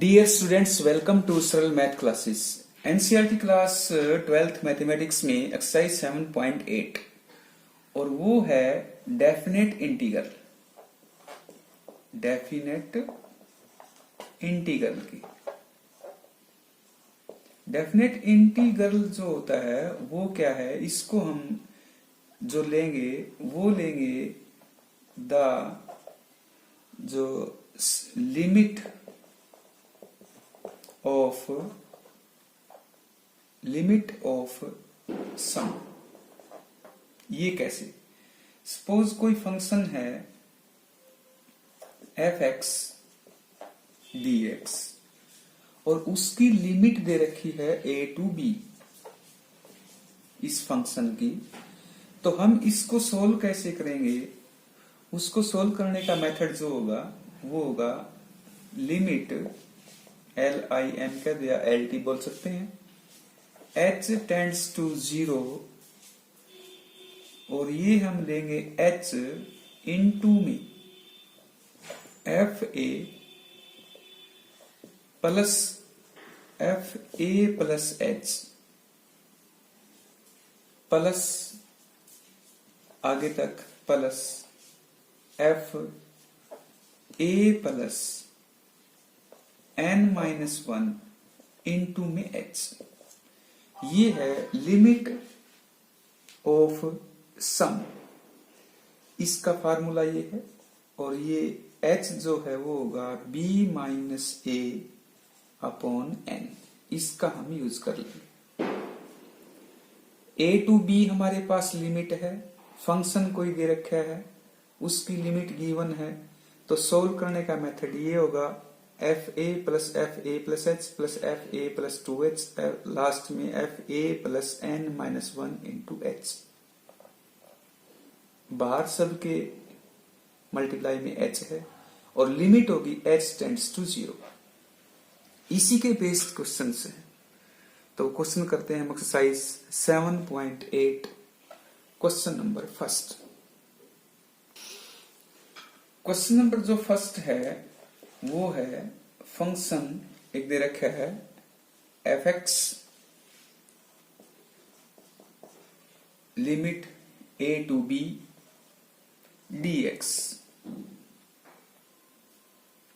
Dear students, welcome to सरल math classes. NCERT class 12th mathematics में exercise 7.8 और वो है डेफिनेट इंटीग्रल। डेफिनेट इंटीग्रल की डेफिनेट इंटीग्रल जो होता है वो क्या है, इसको हम जो लेंगे वो लेंगे द जो लिमिट ऑफ सम। ये कैसे? सपोज कोई फंक्शन है f(x) dx और उसकी लिमिट दे रखी है a to b इस फंक्शन की, तो हम इसको सोल्व कैसे करेंगे? उसको सोल्व करने का मेथड जो होगा वो होगा लिमिट LIM कह दिया, LT बोल सकते हैं, h टेंड्स टू 0 और ये हम लेंगे h इनटू में FA प्लस h प्लस आगे तक plus FA plus n-1 into में h। ये है लिमिट ऑफ सम। इसका फार्मूला ये है और ये h जो है वो होगा b minus a upon n। इसका हम यूज कर लेंगे। a टू b हमारे पास लिमिट है, फंक्शन कोई दे रखा है, उसकी लिमिट गिवन है, तो सोल्व करने का मेथड ये होगा FA plus h plus FA plus 2h, last में FA plus n-1 into h। बाहर सबके मल्टीप्लाई में h है और लिमिट होगी h टेंड्स टू 0। इसी के बेस्ड क्वेश्चन है, तो क्वेश्चन करते हैं हम exercise 7.8। Question number first. Question number जो फर्स्ट है वो है फंक्शन एक दे रखा है f(x) limit a to b dx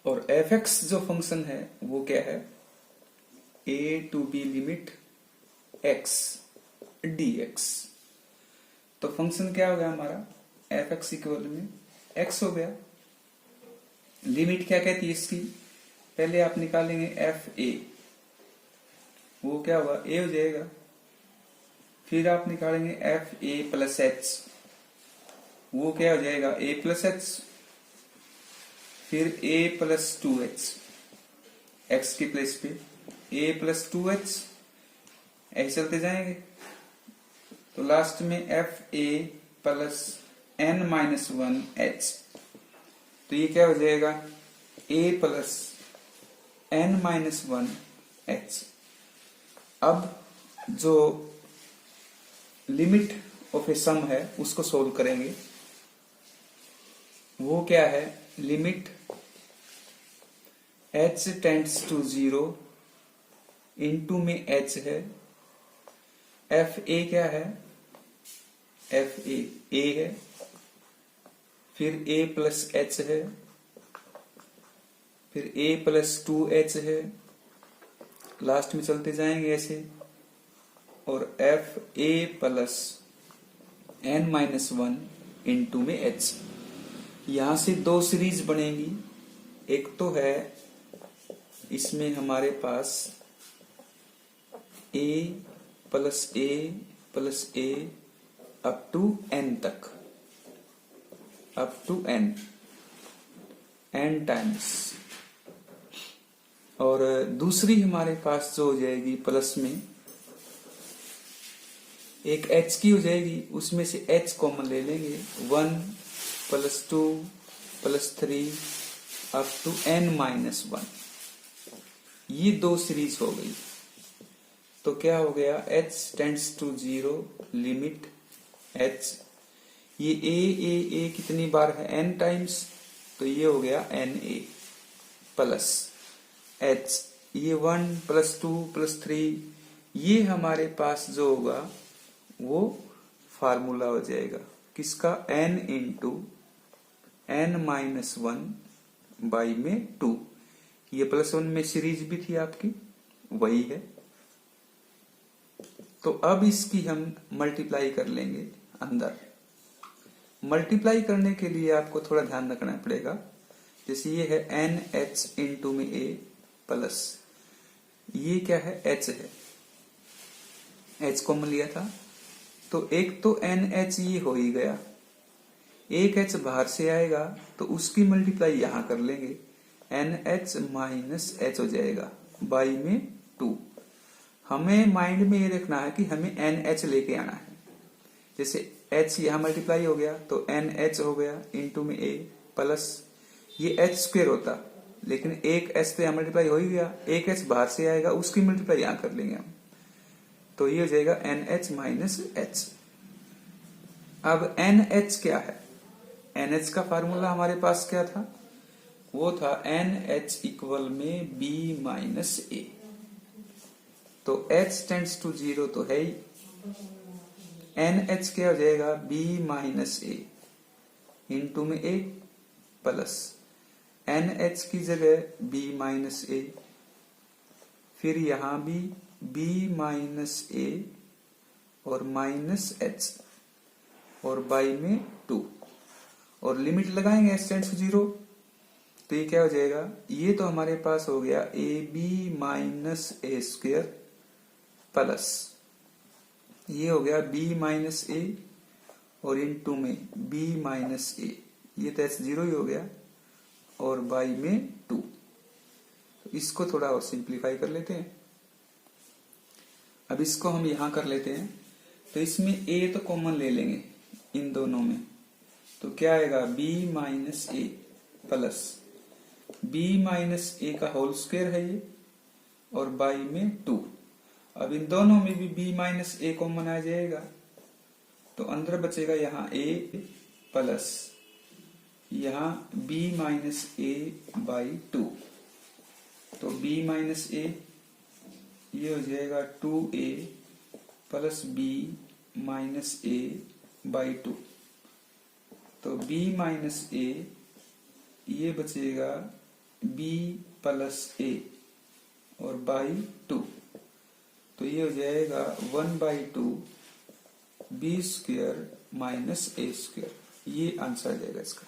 और f(x) जो फंक्शन है वो क्या है a to b limit x dx। तो फंक्शन क्या हो गया हमारा f(x) इक्वल में x हो गया। लिमिट क्या कहती है इसकी? पहले आप निकालेंगे FA, वो क्या होगा a हो जाएगा। फिर आप निकालेंगे FA प्लस h, वो क्या हो जाएगा a प्लस h। फिर a प्लस 2h x की प्लेस पे a प्लस 2h, ऐसे चलते जाएंगे तो लास्ट में FA प्लस n-1 h। तो ये क्या हो जाएगा a प्लस n-1 h। अब जो लिमिट ऑफ ए सम है उसको सोल्व करेंगे। वो क्या है? Limit h tends to 0 into में h है। FA क्या है? FA a है। फिर a प्लस h है, फिर a प्लस 2h है, लास्ट में चलते जाएंगे ऐसे, और FA प्लस n-1 इनटू में h। यहां से दो सीरीज बनेगी। एक तो है इसमें हमारे पास a plus a up to n तक, अप टू n टाइम्स, और दूसरी हमारे पास जो हो जाएगी प्लस में एक h की हो जाएगी, उसमें से h कॉमन ले लेंगे, 1 plus 2 plus 3 up to n-1। ये दो सीरीज हो गई। तो क्या हो गया h tends to 0 limit h, ये a कितनी बार है n टाइम्स, तो ये हो गया NA प्लस एच, ये 1 प्लस 2 प्लस 3, ये हमारे पास जो होगा वो फार्मूला हो जाएगा किसका, n इंटू n-1 बाई में 2। ये +1 में सीरीज भी थी आपकी, वही है। तो अब इसकी हम मल्टीप्लाई कर लेंगे अंदर। मल्टीप्लाई करने के लिए आपको थोड़ा ध्यान रखना पड़ेगा। जैसे ये है NH इंटू में A प्लस, ये क्या है, H है, H कॉमन लिया था, तो एक तो NH ये हो ही गया, एक H बाहर से आएगा तो उसकी मल्टीप्लाई यहां कर लेंगे, NH माइनस H हो जाएगा बाई में 2। हमें माइंड में ये रखना है कि हमें NH लेके आना है। जैसे H यहां मल्टीप्लाई हो गया तो NH हो गया इंटू में A प्लस, ये H स्क्वायर होता, लेकिन एक H तो यहां मल्टीप्लाई हो ही गया, एक H बाहर से आएगा उसकी मल्टीप्लाई यहां कर लेंगे हम, तो ये हो जाएगा NH माइनस H। अब NH क्या है, NH का फार्मूला हमारे पास क्या था, वो था NH इक्वल में B माइनस A। तो H टेंड्स टू 0 तो है ही, NH क्या हो जाएगा, B माइनस A इंटू में A प्लस NH की जगह B माइनस A, फिर यहां भी B माइनस A और माइनस H और बाई में 2, और लिमिट लगाएंगे h टेंड्स टू 0, तो ये क्या हो जाएगा, ये तो हमारे पास हो गया AB minus A square plus, ये हो गया B माइनस A और इनटू में B माइनस A, ये तो h 0 ही हो गया, और बाई में 2। तो इसको थोड़ा और सिंप्लीफाई कर लेते हैं। अब इसको हम यहां कर लेते हैं, तो इसमें A तो कॉमन ले लेंगे इन दोनों में, तो क्या आएगा, B minus A plus B minus A का होल स्क्वायर है ये, और बाई में 2। अब इन दोनों में भी B माइनस A कॉमन आ जाएगा, तो अंदर बचेगा यहाँ A प्लस यहाँ B माइनस A बाई 2, तो B माइनस A ये हो जाएगा 2A plus B minus A by 2, तो B माइनस A ये बचेगा B प्लस A और बाई 2, तो ये हो जाएगा 1/2 B square minus A square, ये आंसर आ जाएगा इसका।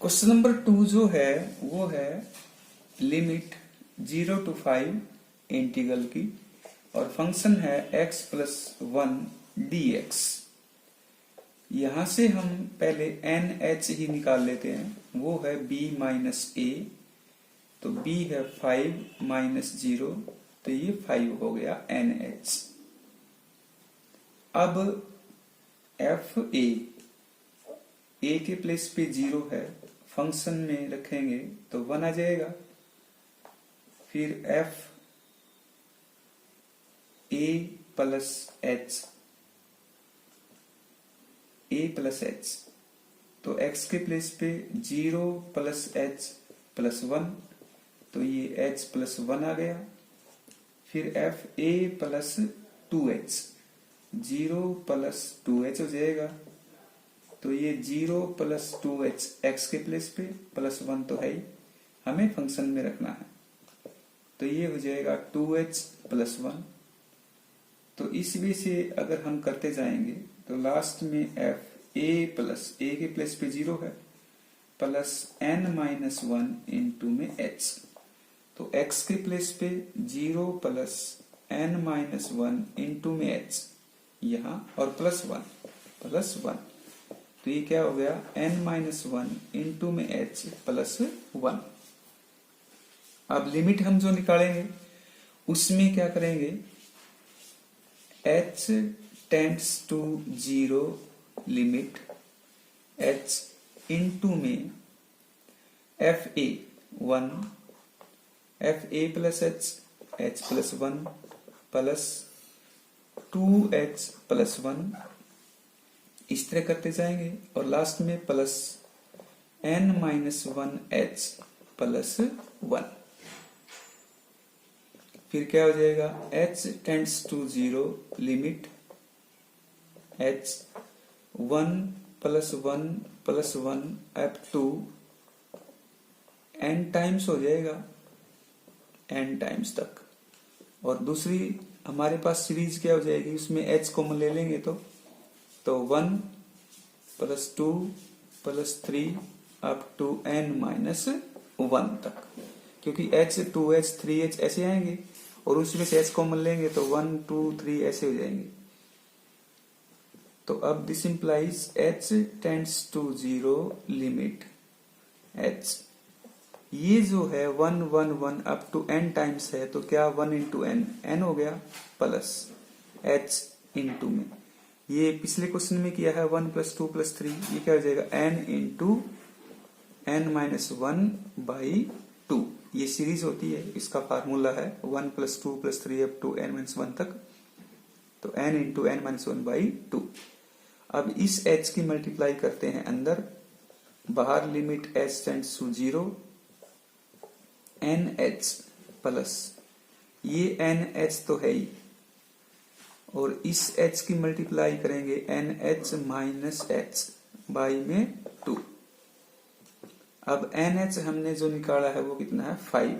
क्वेश्चन नंबर 2 जो है वो है लिमिट 0 to 5 इंटीग्रल की, और फंक्शन है x प्लस 1 dx। यहां से हम पहले NH ही निकाल लेते हैं, वो है B माइनस A, तो B है 5 माइनस 0, तो ये 5 हो गया NH। अब FA, A के प्लेस पे 0 है, फंक्शन में रखेंगे तो 1 आ जाएगा, फिर F A plus H, A plus H, तो x के प्लेस पे 0 प्लस H प्लस 1, तो ये H प्लस 1 आ गया, फिर F A plus 2H, 0 plus 2H हो जाएगा, तो ये 0 प्लस 2H x के प्लेस पे प्लस 1 तो है ही, हमें फंक्शन में रखना है, तो ये हो जाएगा 2H प्लस 1। तो इस वे से अगर हम करते जाएंगे तो लास्ट में F A प्लस A के प्लेस पे 0 है प्लस n माइनस 1 इंटू में H, तो x के प्लेस पे 0 प्लस n माइनस 1 इंटू में H यहाँ, और प्लस 1, तो ये क्या हो गया n माइनस 1 इंटू में H प्लस 1। अब लिमिट हम जो निकालेंगे उसमें क्या करेंगे, H tends to 0 limit H into में FA 1, FA plus H plus 1 plus 2H plus 1, इस तरह करते जाएंगे, और लास्ट में plus n minus 1 H plus 1। फिर क्या हो जाएगा, h tends to 0 limit h 1 plus 1 plus 1 up to n times हो जाएगा, n टाइम्स तक। और दूसरी हमारे पास सीरीज क्या हो जाएगी, उसमें h कॉमन ले लेंगे तो 1 plus 2 plus 3 up to n minus 1 तक, क्योंकि h 2h 3h ऐसे आएंगे और उसमें से h कॉमन लेंगे तो 1 2 3 ऐसे हो जाएंगे। तो अब this implies h tends to 0 limit h, ये जो है 1 1 1 अप टू n टाइम्स है, तो क्या 1 इंटू n, n हो गया प्लस h इंटू में, ये पिछले क्वेश्चन में किया है 1 प्लस 2 प्लस 3, ये क्या हो जाएगा n into n minus 1 by 2। ये सीरीज होती है, इसका फार्मूला है 1 plus 2 plus 3 up to n minus 1 तक, तो n into n minus 1 by 2। अब इस h की मल्टीप्लाई करते हैं अंदर, बाहर limit h tends to 0 NH plus ये NH तो है ही, और इस H की मल्टीप्लाई करेंगे NH माइनस H बाई में 2। अब NH हमने जो निकाला है वो कितना है 5,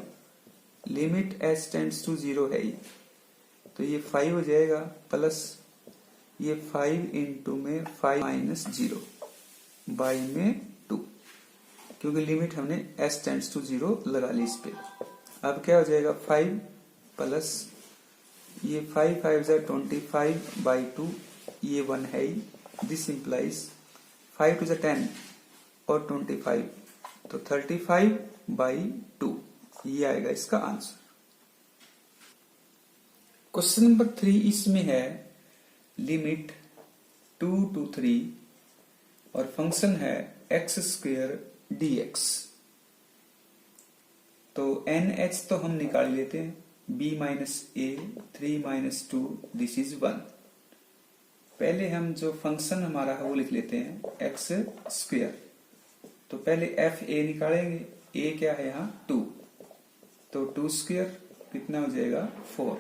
लिमिट H टेंड्स टू 0 है ही, तो ये 5 हो जाएगा प्लस ये 5 इंटू में 5 माइनस 0 बाई में 2, क्योंकि लिमिट हमने s टेंड्स टू 0 लगा ली इस पे। अब क्या हो जाएगा 5 प्लस ये 5 5 जा 25 बाई 2, ये 1 है ही, दिस इंप्लाइज 5 टू जा 10 और 25, तो 35 बाई 2, ये आएगा इसका आंसर। क्वेश्चन नंबर 3 इसमें है लिमिट 2 टू 3 और फंक्शन है x स्क्वेयर dx। तो NH तो हम निकाल लेते हैं, b minus A 3 minus 2 this is 1। पहले हम जो फंक्शन हमारा है वो लिख लेते हैं x स्क्वेयर, तो पहले f a निकालेंगे, a क्या है यहाँ 2, तो 2 स्क्वेयर कितना हो जाएगा 4,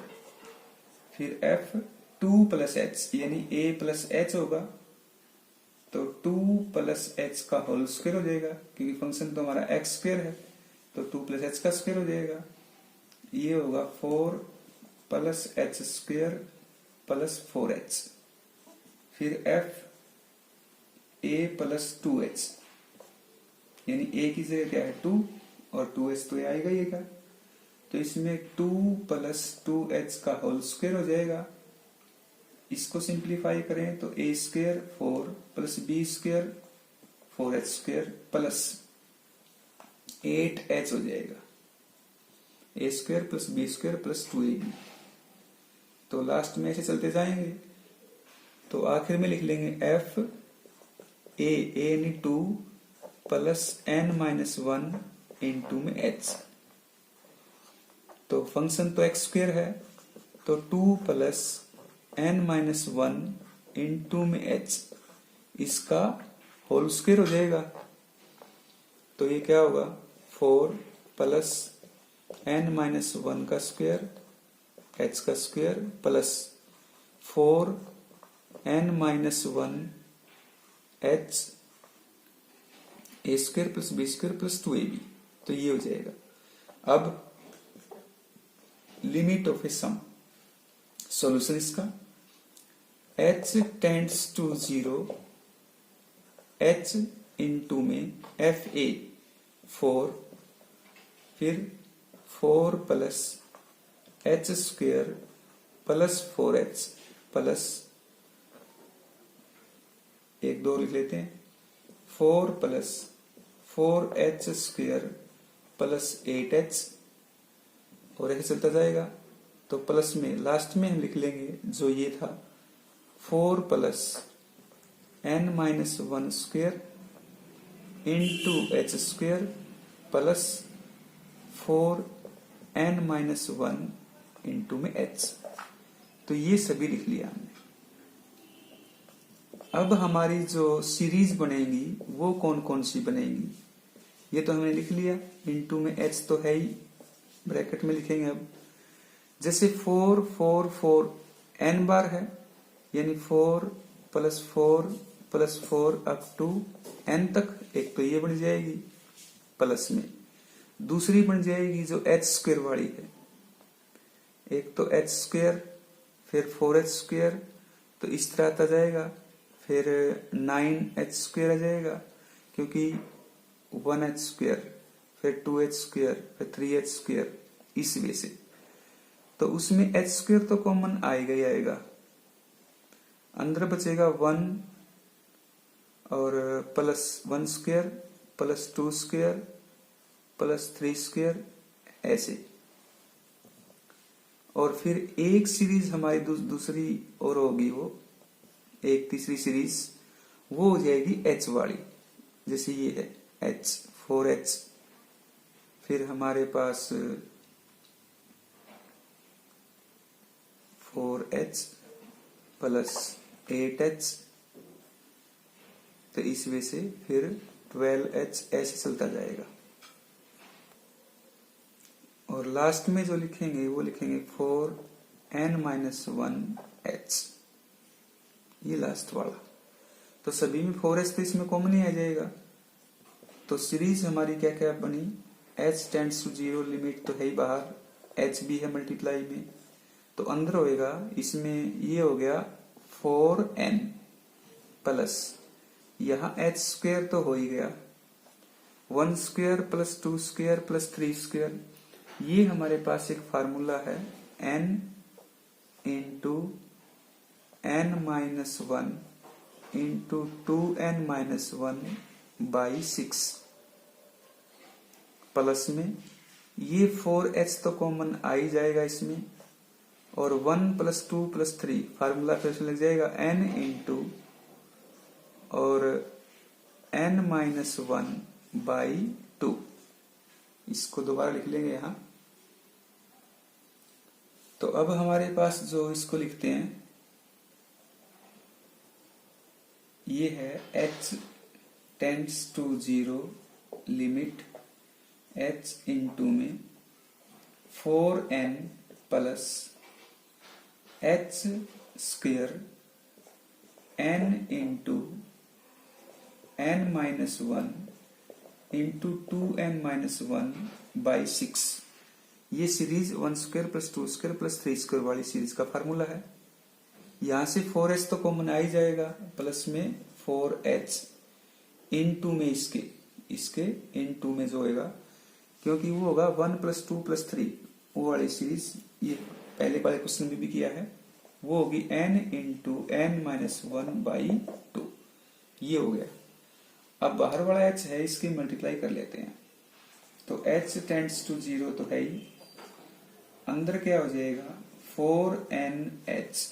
फिर f 2 प्लस h यानी a प्लस h होगा, तो 2 प्लस h का होल स्क्वायर हो जाएगा, क्योंकि फंक्शन तो हमारा x स्क्वायर है, तो 2 प्लस h का स्क्वायर हो जाएगा, ये होगा 4 plus h square plus 4h, फिर f a प्लस 2h यानी a की जगह क्या है 2 और 2h तो आएगा ही का, तो इसमें 2 प्लस 2h का होल स्क्वायर हो जाएगा। इसको सिंप्लीफाई करें तो a square 4 plus b square 4h square plus 8h हो जाएगा, a square plus b square plus 2ab, तो लास्ट में ऐसे चलते जाएंगे, तो आखिर में लिख लेंगे f a यानी 2 प्लस n माइनस 1 इंटू में h, तो फंक्शन तो x स्क्वायर है, तो 2 प्लस n माइनस 1 इंटू में h, इसका होल स्क्वायर हो जाएगा, तो ये क्या होगा 4 प्लस n माइनस 1 का स्क्वायर h का square plus 4 n minus 1 h a square plus b square plus 2ab, तो ये हो जाएगा। अब limit of a sum, solution इसका h tends to 0 h into में f a 4, फिर 4 plus h square plus 4h plus 1 2 लिख लेते हैं, 4 plus 4h square plus 8h, और ऐसे चलता जाएगा, तो प्लस में लास्ट में हम लिख लेंगे जो ये था 4 plus n minus 1 square into h square plus 4 n minus 1 into में h, तो ये सभी लिख लिया हमने। अब हमारी जो सीरीज बनेगी वो कौन कौन सी बनेगी, ये तो हमने लिख लिया, इनटू में h तो है ही, ब्रैकेट में लिखेंगे। अब जैसे 4 4 4 n बार है, यानी 4 + 4 अप टू n तक, एक तो ये बन जाएगी प्लस में, दूसरी बन जाएगी जो h² वाली है, एक तो h², फिर 4h², तो इस तरह आता जाएगा, फिर 9h² आ जाएगा, क्योंकि 1h², फिर 2h², फिर 3h², इस वे से। तो उसमें h² तो कॉमन आएगा ही आएगा, अंदर बचेगा 1 और +1² +2² +3², ऐसे। और फिर एक सीरीज हमारी दूसरी और होगी, वो एक तीसरी सीरीज, वो हो जाएगी h वाली, जैसे ये है h 4h, फिर हमारे पास 4h + 8h, तो इस वे से फिर 12h, ऐसे चलता जाएगा। और लास्ट में जो लिखेंगे वो लिखेंगे 4n-1h, ये लास्ट वाला। तो सभी में 4h तो इसमें कॉमन ही आ जाएगा। तो सीरीज हमारी क्या क्या बनी, h टेंड्स टू 0, लिमिट तो है ही बाहर, h भी है मल्टीप्लाई में, तो अंदर होएगा, इसमें ये हो गया 4n प्लस, यहाँ h² तो हो ही गया, 1² + 2² + 3², ये हमारे पास एक फार्मूला है, n × n-1 × 2n-1/6, प्लस में ये 4h तो कॉमन आ ही जाएगा इसमें, और 1 + 2 + 3 फार्मूला फिर से लग जाएगा, n × और n-1/2, इसको दोबारा लिख लेंगे यहाँ। तो अब हमारे पास जो इसको लिखते हैं, ये है h tends to 0, limit h into में 4n plus h² n into n-1 into 2n-1/6, ये सीरीज 1² + 2² + 3² वाली सीरीज का फार्मूला है। यहां से 4h तो कॉमन आ ही जाएगा, प्लस में 4h इंटू में इसके इंटू में जो होगा, क्योंकि वो होगा 1 + 2 + 3, वो वाली सीरीज, ये पहले वाले क्वेश्चन में भी किया है, वो होगी n × n-1/2, ये हो गया। अब बाहर वाला h है, इसकी मल्टीप्लाई कर लेते हैं। तो h टेंड्स टू 0 तो है ही, अंदर क्या हो जाएगा 4n-h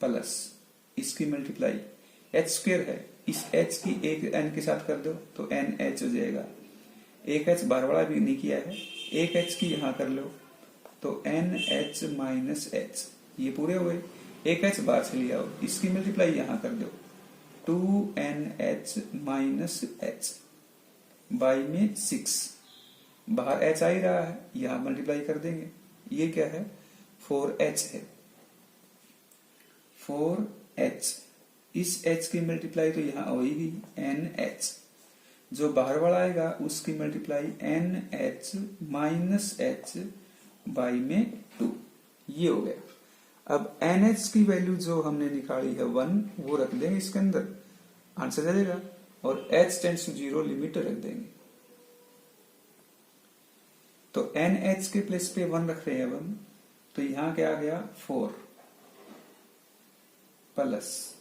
प्लस इसकी मल्टीप्लाई h² है, इस h की एक n के साथ कर दो तो n-h हो जाएगा, एक h बाहर वाला भी नहीं किया है, एक h की यहां कर लो तो n-h - h, ये पूरे हुए, एक h बाहर से लिया हो, इसकी मल्टीप्लाई यहां कर दो 2n-h - h बाई में 6, बाहर h आ ही रहा है, यहां मल्टीप्लाई कर देंगे, ये क्या है 4h है, 4h, इस h की मल्टीप्लाई तो यहां होगी n-h, जो बाहर वाला आएगा उसकी मल्टीप्लाई n-h - h बाई में 2, ये हो गया। अब n-h की वैल्यू जो हमने निकाली है 1, वो रख देंगे इसके अंदर, आंसर आ जाएगा, और h टेंड्स टू 0 लिमिट रख देंगे। तो n-h के प्लेस पे 1 रख रहे हैं 1, तो यहां क्या आ गया 4 प्लस,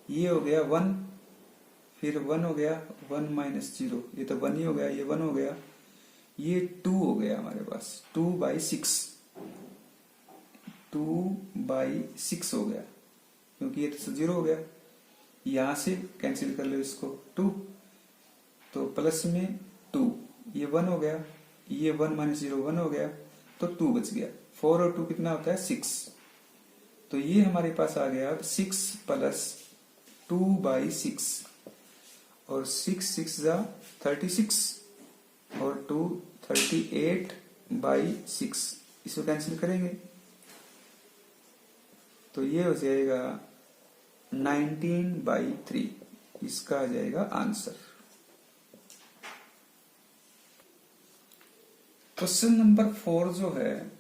ये हो गया 1, फिर 1 हो गया 1 - 0, ये तो 1 ही हो गया, ये 1 हो गया, ये 2 हो गया हमारे पास, 2/6, 2/6 हो गया, क्योंकि ये तो 0 हो गया, यहां से कैंसिल कर लो इसको 2, तो प्लस में 2, ये 1 हो गया, ये 1 - 0 1 हो गया, तो 2 बच गया, 4 और 2 कितना होता है 6, तो ये हमारे पास आ गया 6 + 2/6, और 6 6 जा 36, और 2 38/6, इसको कैंसिल करेंगे तो ये हो जाएगा 19/3, इसका आ जाएगा आंसर। क्वेश्चन नंबर 4 जो है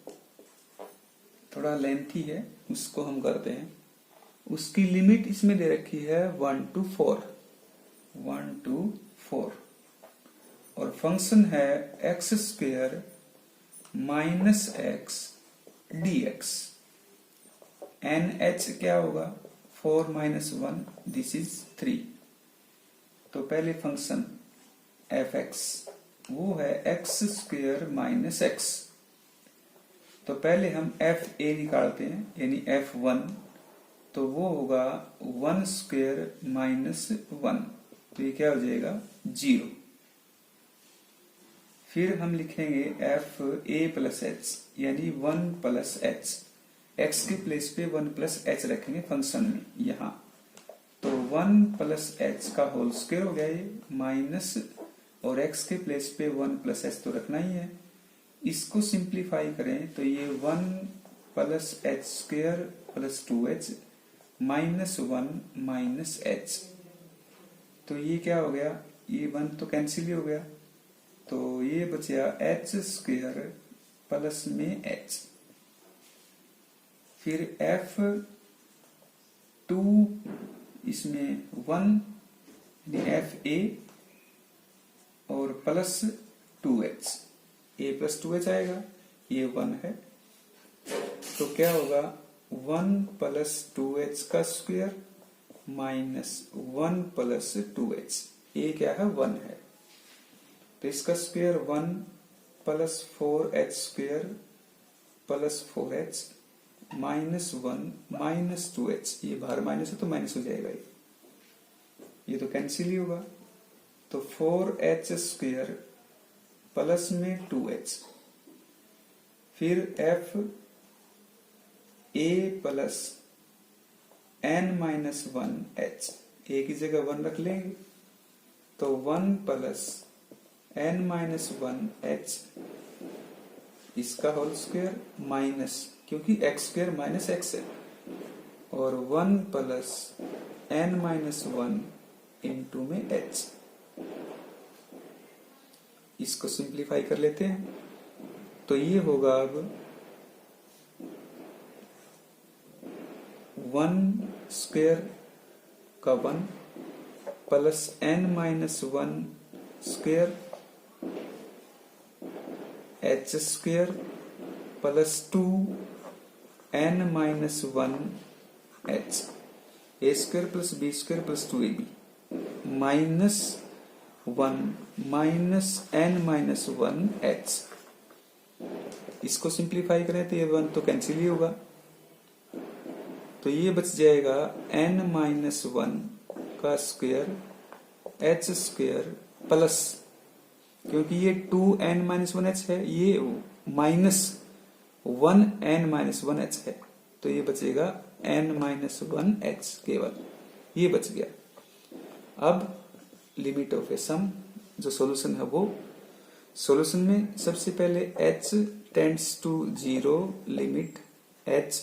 थोड़ा लेंथी है, उसको हम करते हैं। उसकी लिमिट इसमें दे रखी है 1 to 4, 1 to 4, और फंक्शन है x² - x dx। nh क्या होगा, 4 - 1, दिस इज 3। तो पहले फंक्शन fx वो है x² - x। तो पहले हम fa निकालते हैं, यानी f1, तो वो होगा 1² - 1, तो ये क्या हो जाएगा 0। फिर हम लिखेंगे fa + h, यानी 1 + h, x के प्लेस पे 1 + h रखेंगे फंक्शन में यहाँ, तो 1 + h का होल स्क्वायर हो गया ये, माइनस, और x के प्लेस पे 1 + h तो रखना ही है। इसको सिंप्लीफाई करें तो ये 1 + h² + 2h -1 - h, तो ये क्या हो गया, ये 1 तो कैंसिल ही हो गया, तो ये बचा h² प्लस में h। फिर f2 इसमें 1 fa और प्लस 2h, a + 2h आएगा, ये 1 है, तो क्या होगा 1 + 2h का स्क्वायर माइनस 1 + 2h, a क्या है 1 है, तो इसका स्क्वायर 1 + 4h² + 4h -1 - 2h, ये बाहर माइनस है तो माइनस हो जाएगा, ये तो कैंसिल ही होगा, तो 4h² प्लस में 2h। फिर f a + n - 1h, a की जगह 1 रख लेंगे, तो 1 + n - 1h, इसका होल स्क्वायर माइनस, क्योंकि x² - x है, और 1 + n - 1 इंटू में h। इसको सिंप्लीफाई कर लेते हैं, तो ये होगा अब 1² का 1 plus n - 1 square h² plus 2n - 1 h, a² plus b² plus 2ab minus 1 minus n - 1 h। इसको सिंप्लीफाई करें तो ये 1 तो कैंसिल ही होगा, तो ये बच जाएगा n - 1 का स्क्वायर h² प्लस, क्योंकि ये 2n - 1h है, ये माइनस 1n - 1h है, तो ये बचेगा n - 1h, केवल ये बच गया। अब लिमिट ऑफ ए सम, जो सॉल्यूशन है वो, सॉल्यूशन में सबसे पहले h tends to 0 limit h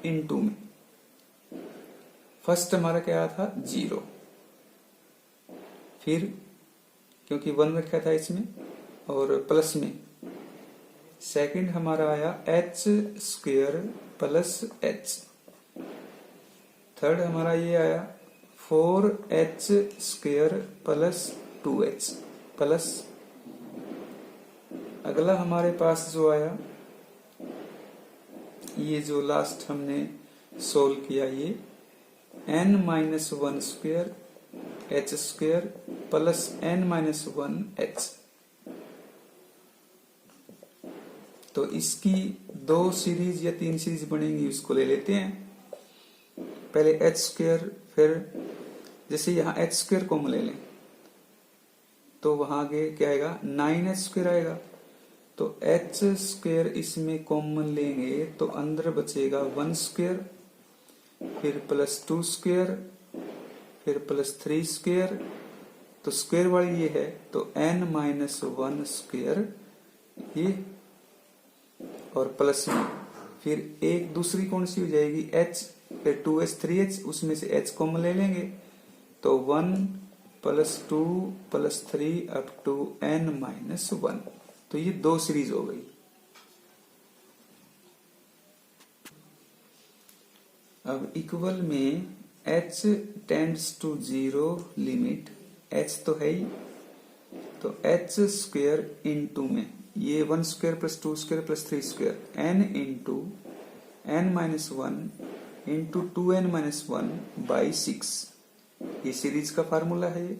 into में, फर्स्ट हमारा क्या था 0, फिर क्योंकि 1 रखा था इसमें और प्लस में, सेकंड हमारा आया h² प्लस h, थर्ड हमारा ये आया 4h² प्लस 2h प्लस, अगला हमारे पास जो आया, ये जो लास्ट हमने सोल्व किया, ये n - 1 square h² plus n - 1 h, तो इसकी 2 सीरीज या 3 सीरीज बनेंगी, उसको ले लेते हैं। पहले h², फिर जैसे यहाँ h² कॉमन ले लें तो वहां आगे क्या आएगा 9h² आएगा, तो h² इसमें कॉमन लेंगे तो अंदर बचेगा 1², फिर प्लस 2², फिर प्लस 3², तो स्क्वायर वाली ये है, तो n-1 स्क्वायर ये, और प्लस में फिर एक दूसरी कौन सी हो जाएगी h, फिर 2h 3h, उसमें से h कॉमन ले लेंगे, तो 1 + 2 + 3 अप टू n-1। तो ये दो सीरीज हो गई। अब इक्वल में h tends to 0 limit, h तो है ही, तो h स्क्वायर इंटू में ये 1 square + 2 square + 3 square n into n-1 into 2n-1/6, ये सीरीज का फार्मूला है।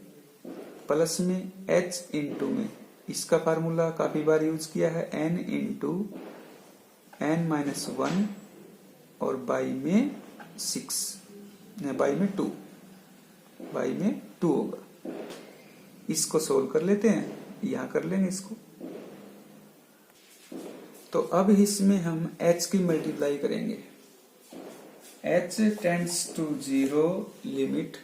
प्लस में h इंटू में इसका फार्मूला काफी बार यूज किया है, n इंटू n-1 और बाई में 6, बाई में 2 होगा। इसको सोल्व कर लेते हैं, यहां कर लेंगे इसको। तो अब इसमें हम h की मल्टीप्लाई करेंगे। h टेंड्स टू 0 लिमिट,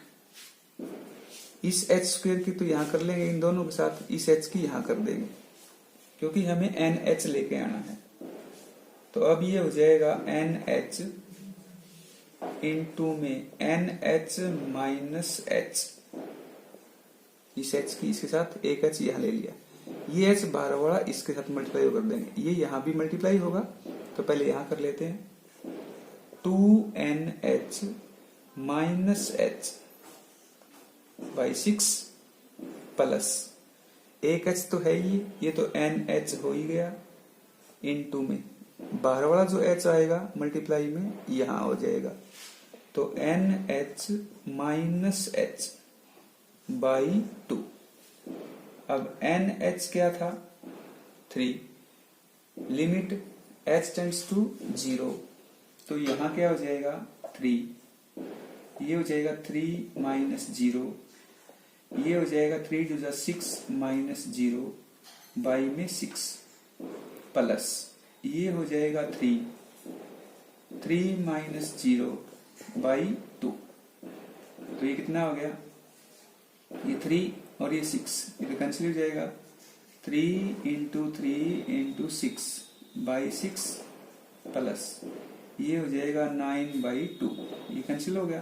इस h स्क्वायर की तो यहां कर लेंगे, इन दोनों के साथ इस h की यहां कर देंगे, क्योंकि हमें nh लेके आना है। तो अब ये हो जाएगा nh इंटू में nh माइनस h, इस h की इसके साथ एक h यहां ले लिया, ये h बाहर वाला इसके साथ मल्टीप्लाई कर देंगे, ये यहां भी मल्टीप्लाई होगा, तो पहले यहां कर लेते हैं। 2nh minus h by 6 plus एक h तो है ही, ये तो nh हो ही गया, इंटू में बाहर वाला जो h आएगा मल्टीप्लाई में यहां हो जाएगा, तो nh माइनस h बाई 2। अब nh क्या था 3, लिमिट h टेंड्स टू 0, तो यहां क्या हो जाएगा 3, ये हो जाएगा 3 माइनस 0, ये हो जाएगा 3 × 6 माइनस 0 बाई में 6 प्लस ये हो जाएगा 3 माइनस 0 बाई 2। तो ये कितना हो गया, ये 3 और ये 6, ये कैंसिल हो जाएगा, 3 × 3 × 6 बाई 6 प्लस ये हो जाएगा 9/2, ये कैंसिल हो गया,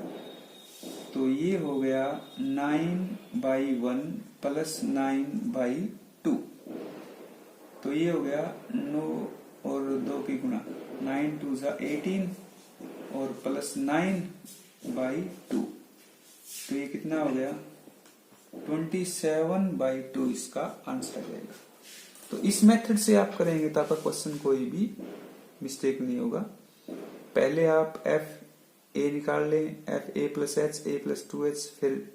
तो ये हो गया 9/1 प्लस 9/2, तो ये हो गया 9 और 2 की गुणा, 9 × 2 = 18 और प्लस 9/2, तो ये कितना हो गया 27/2, इसका आंसर आ जाएगा। तो इस मेथड से आप करेंगे तो आपका क्वेश्चन कोई भी मिस्टेक नहीं होगा। पहले आप f a निकाल लें, f a + h a + 2h, फिर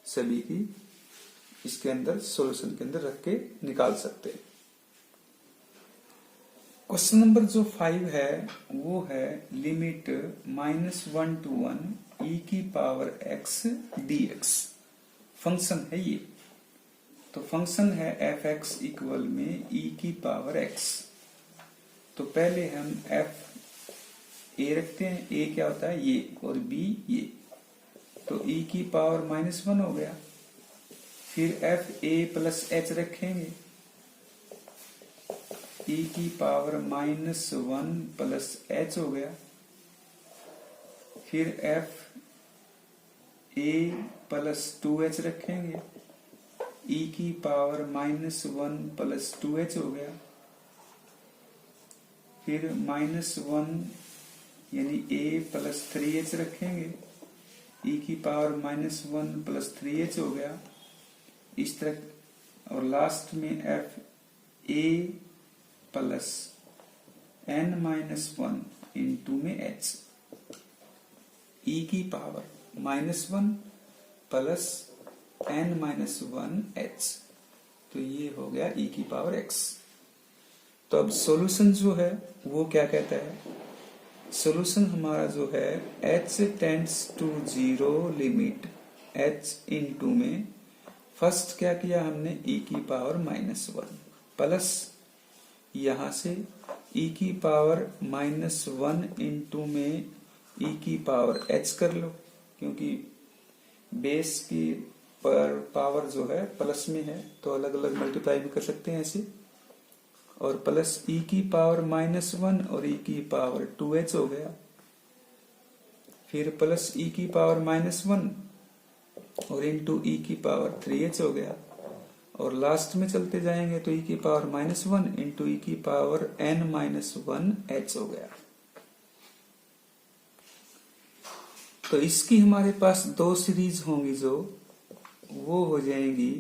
सभी की इसके अंदर सॉल्यूशन के अंदर रख के निकाल सकते हैं। क्वेश्चन नंबर जो 5 है वो है limit -1 to 1 e⁻x dx, function है ये। तो फंक्शन है f(x) इक्वल में e⁻x। तो पहले हम f a रखते हैं, a क्या होता है ये, और b ये, तो e⁻−1 हो गया। फिर f a + h रखेंगे, e⁻−1 + h हो गया। फिर f a + 2h रखेंगे, e⁻−1 + 2h हो गया। फिर -1 यानी a + 3h रखेंगे, e⁻−1 + 3h हो गया। इस तरह, और लास्ट में f a + n-1 इंटू में h, e⁻−1 + n-1h, तो ये हो गया e⁻x। तो अब सॉल्यूशन जो है वो क्या कहता है, सॉल्यूशन हमारा जो है h tends to 0 limit h into में फर्स्ट क्या किया हमने e⁻−1 प्लस यहां से e⁻−1 इंटू में e⁻h कर लो, क्योंकि बेस की पर पावर जो है प्लस में है तो अलग अलग मल्टीप्लाई भी कर सकते हैं ऐसे, और प्लस e की पावर -1 और e की पावर 2h हो गया, फिर प्लस e की पावर -1 और इंटू e की पावर 3h हो गया, और लास्ट में चलते जाएंगे तो e की पावर -1 इंटू e की पावर n-1h हो गया। तो इसकी हमारे पास दो सीरीज होंगी जो वो हो जाएंगी,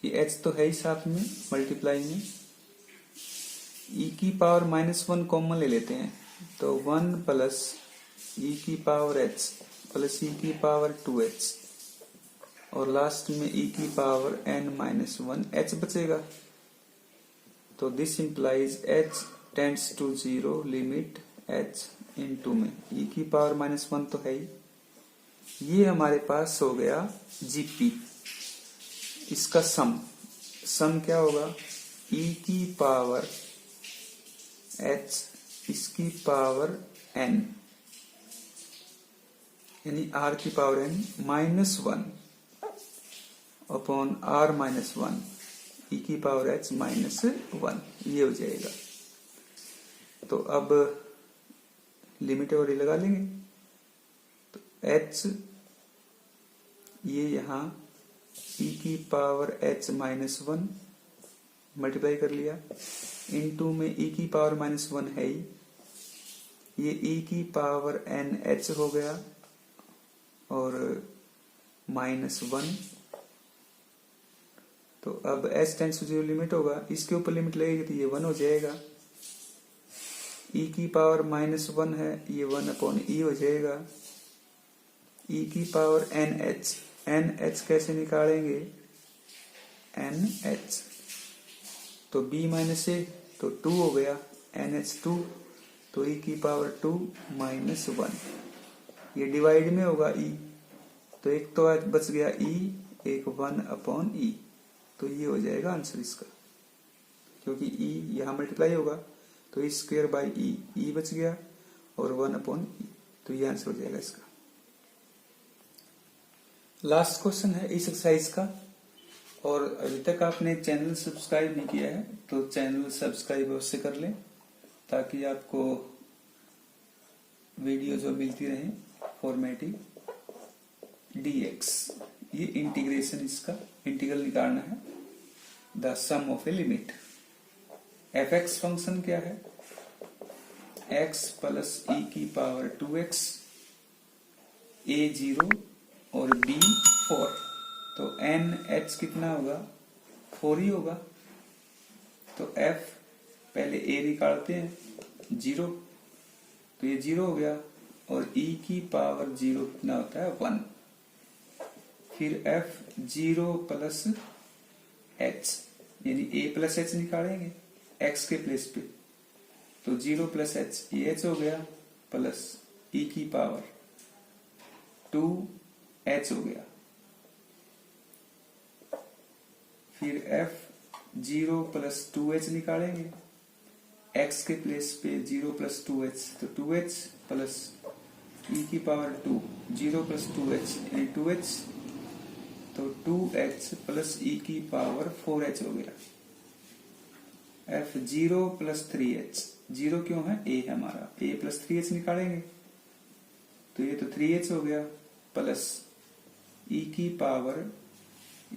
ये h तो है ही साथ में मल्टीप्लाई में, e की पावर -1 कॉमन ले लेते हैं तो 1 प्लस e की पावर h प्लस e की पावर 2h और लास्ट में e की पावर n-1h बचेगा। तो this implies h tends to 0 limit h into में e की पावर -1 तो है ही, ये हमारे पास हो गया जीपी। इसका सम क्या होगा, e की पावर h इसकी पावर n यानी r की power n -1 upon r -1 e की पावर h -1, ये हो जाएगा। तो अब लिमिट और लगा लेंगे तो h ये यहाँ e की पावर h -1 मल्टीप्लाई कर लिया, इनटू में e की पावर -1 है ही, ये e की पावर n-h हो गया और -1। तो अब h टेंड्स टू 0 लिमिट होगा, इसके ऊपर लिमिट लगेगी तो ये 1 हो जाएगा। e की पावर -1 है, ये 1 अपॉन e हो जाएगा। e की पावर n-h कैसे निकालेंगे, n-h तो b माइनस a तो 2 हो गया, n-h 2 तो e की पावर 2 -1, ये डिवाइड में होगा e तो एक तो आज बच गया e, एक 1 अपॉन e, तो ये हो जाएगा आंसर इसका, क्योंकि e यहाँ मल्टीप्लाई होगा तो e स्क्वायर बाई e बच गया और 1 अपॉन e, तो ये आंसर हो जाएगा इसका। लास्ट क्वेश्चन है इस एक्सरसाइज का, और अभी तक आपने चैनल सब्सक्राइब नहीं किया है तो चैनल सब्सक्राइब अवश्य कर लें ताकि आपको वीडियो जो मिलती रहे फॉर्मेटिव dx, ये इंटीग्रेशन, इसका इंटीग्रल निकालना है, the sum of a limit. fx function क्या है, x प्लस e की पावर 2x, a 0 और b 4, तो n-h कितना होगा, 4 ही होगा। तो f पहले a निकालते हैं 0, तो ये 0 हो गया, और e की पावर 0 कितना होता है 1, फिर f 0 प्लस h यानी a प्लस h निकालेंगे x के प्लेस पे, तो 0 प्लस h ये h हो गया, प्लस e की पावर 2h हो गया, फिर f 0 प्लस 2h निकालेंगे x के प्लेस पे 0 प्लस 2h तो 2h प्लस e की पावर 2 0 प्लस 2h यानी 2h तो 2h प्लस e की पावर 4h हो गया, f 0 प्लस 3h, 0 क्यों है, a है हमारा, a प्लस 3h निकालेंगे तो ये तो 3h हो गया, प्लस e की पावर,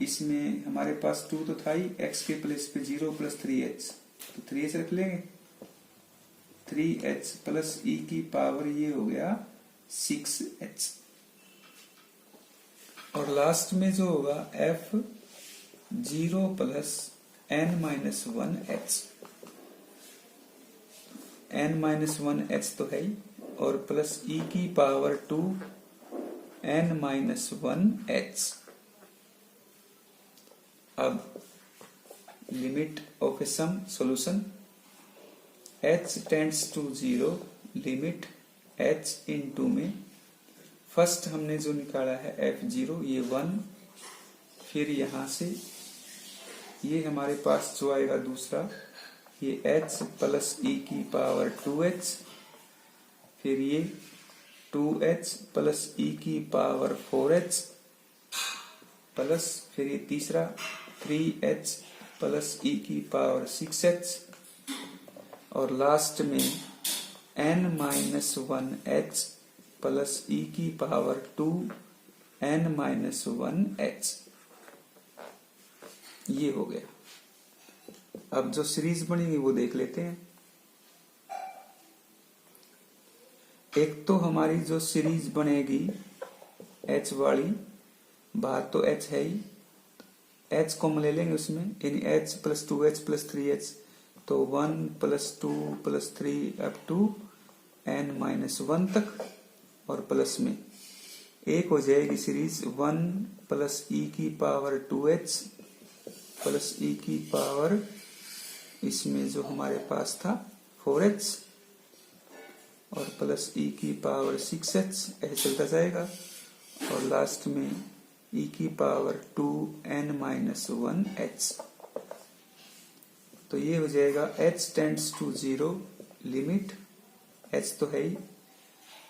इसमें हमारे पास 2 तो था ही, x के प्लेस पे 0 प्लस 3h तो 3h रख लेंगे, 3h प्लस e की पावर ये हो गया 6h, और लास्ट में जो होगा f 0 प्लस n-1h, n-1h तो है ही, और प्लस e की पावर 2 n-1h। अब limit of a sum solution, h tends to 0 limit h into में, फर्स्ट हमने जो निकाला है f0 ये 1, फिर यहां से ये हमारे पास जो आएगा दूसरा ये h प्लस e की पावर 2h, फिर ये 2h प्लस e की पावर 4h, प्लस फिर ये तीसरा 3h प्लस e की पावर 6h और लास्ट में n-1h प्लस e की पावर 2n-1h। ये हो गया। अब जो सीरीज बनेगी वो देख लेते हैं। एक तो हमारी जो सीरीज बनेगी h वाली, बाहर तो h है ही, h कॉमन ले लेंगे उसमें, यानी h plus 2h plus 3h, तो 1 plus 2 plus 3 up to n-1 तक, और प्लस में एक हो जाएगी सीरीज 1 प्लस e की पावर 2h प्लस e की पावर, इसमें जो हमारे पास था 4h और प्लस e की पावर 6h, ऐसे चलता जाएगा, और लास्ट में e की पावर 2n-1h। तो ये हो जाएगा h tends to 0 limit, h तो है ही,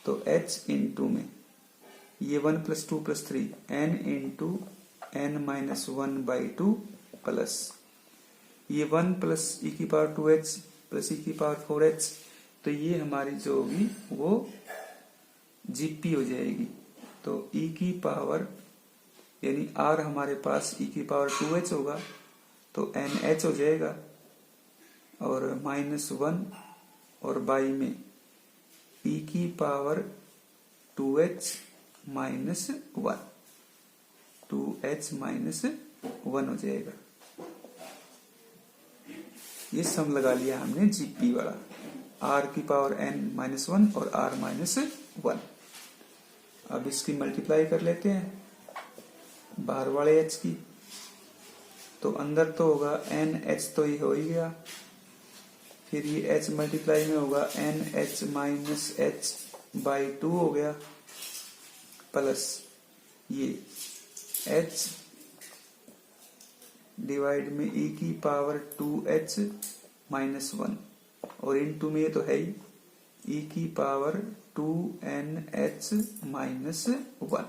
तो h इंटू में ये 1 plus 2 plus 3 n into n-1/2 plus ये 1 प्लस e की पावर 2h प्लस e की पावर 4h, तो ये हमारी जो होगी वो जीपी हो जाएगी। तो e की पावर यानी r हमारे पास e की पावर 2h होगा तो nh हो जाएगा, और -1 और बाई में e की power 2h minus 1, 2h minus 1 हो जाएगा। ये सम लगा लिया हमने जीपी वाला, r की पावर n-1 और r-1। अब इसकी मल्टीप्लाई कर लेते हैं बाहर वाले h की, तो अंदर तो होगा nh, तो ये हो ही गया, फिर ये h मल्टीप्लाई में होगा nh माइनस h/2 हो गया, प्लस ये h डिवाइड में e की पावर 2h माइनस 1, और इनटू में ये तो है ही e की पावर 2nh माइनस 1।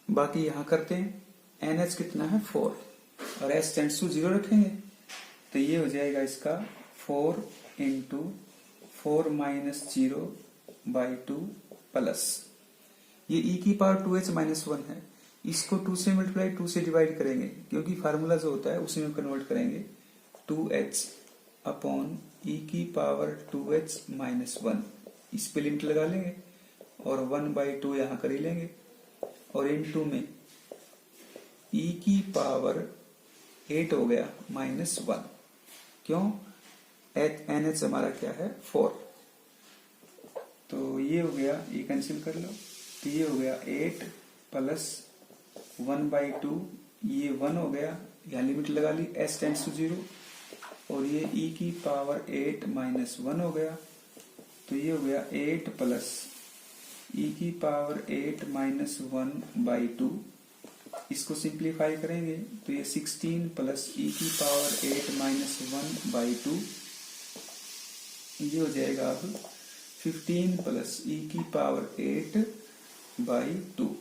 बाकी यहां करते हैं, nh कितना है 4 और h टेंड्स टू 0 रखेंगे, तो ये हो जाएगा इसका 4 इंटू 4 माइनस 0/2 प्लस ये e की पावर 2h माइनस 1 है, इसको 2 से मल्टीप्लाई 2 से डिवाइड करेंगे, क्योंकि फार्मूला जो होता है उसी में कन्वर्ट करेंगे, 2h अपॉन e की पावर 2h माइनस 1, इस पे लिमिट लगा लेंगे और 1/2 यहाँ कर ही लेंगे, और इनटू में e की पावर 8 हो गया माइनस 1, क्यों nh हमारा क्या है 4, तो ये हो गया, ये कैंसिल कर लो, तो ये हो गया 8 प्लस 1/2, ये 1 हो गया, यहाँ लिमिट लगा ली s टेंड्स टू 0, और ये e की पावर 8 माइनस 1 हो गया, तो ये हो गया 8 प्लस e की पावर 8 माइनस 1/2, इसको सिंप्लीफाई करेंगे तो ये 16 प्लस e की पावर 8 माइनस 1/2, ये हो जाएगा अब 15 प्लस e की पावर 8/2।